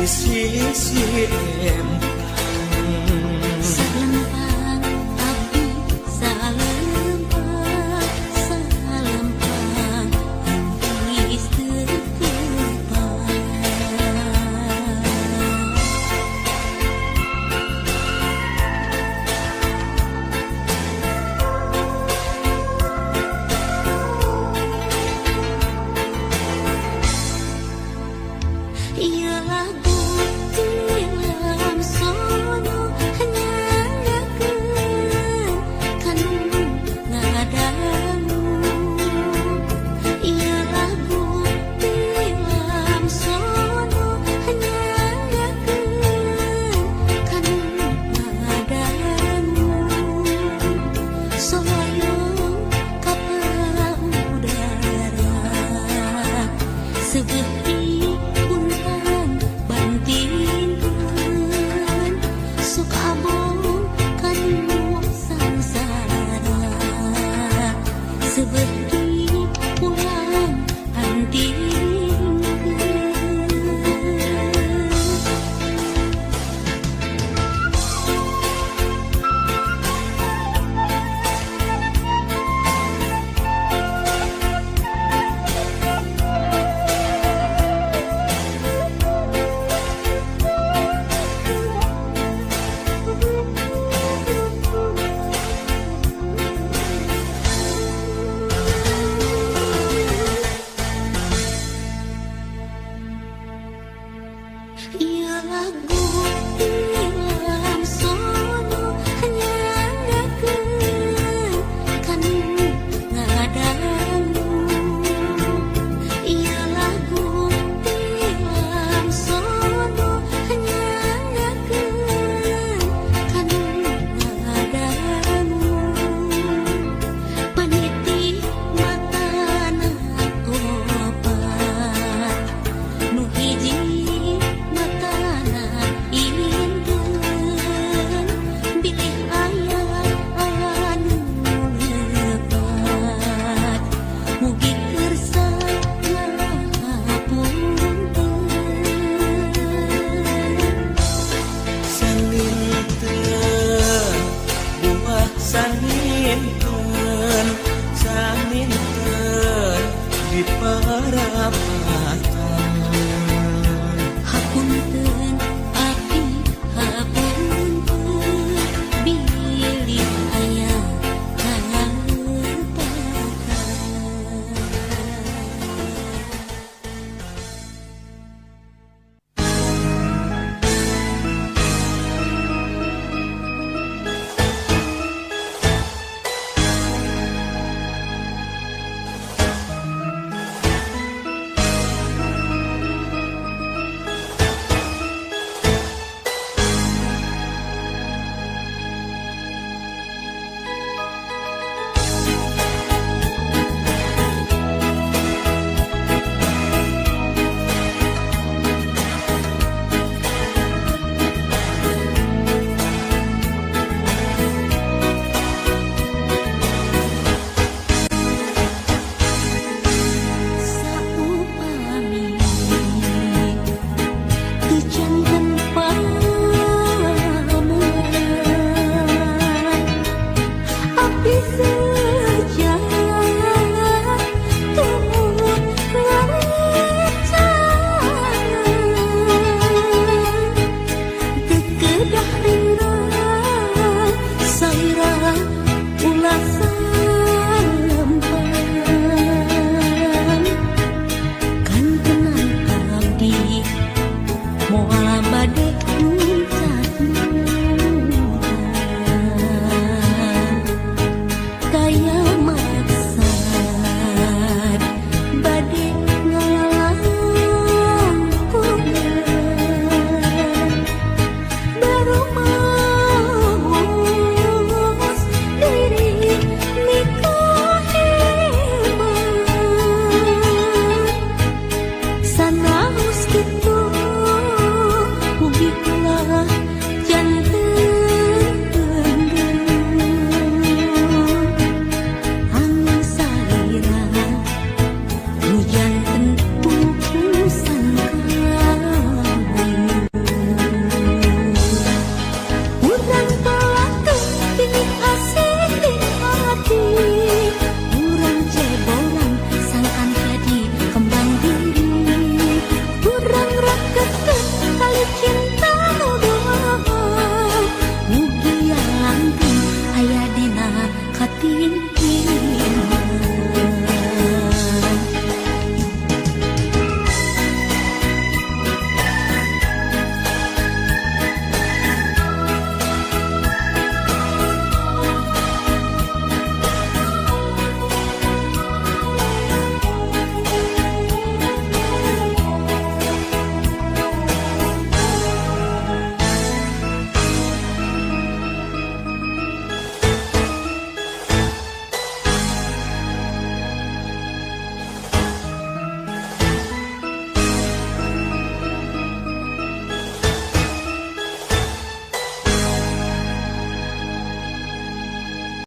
sisi Salempang abdi salempang salempang geus teu keupang ieu lagu tilam sono nyanyakeun kanu ngadangu ieu lagu tilam sono nyanyakeun kanu ngadangu soyong ka udara segeti punten bantingkeun sok abong kanu sangsara sebeti pulang antingkeun ieu lagu tilam sono nyanyakeun kanu ngadangu ieu lagu tilam sono nyanyakeun kanu ngadangu paniti matana opat nu hiji matana inkeun bilih aya anu lepat mugi kersa ngapunten saminten buah saminten saminten di parapatan hapunten abdi hapunten bilih aya saupami teu janten pamuan abdi sejalan tumut ngarecan teu kedah ringan saira ulah salempang kan tenang abdi moal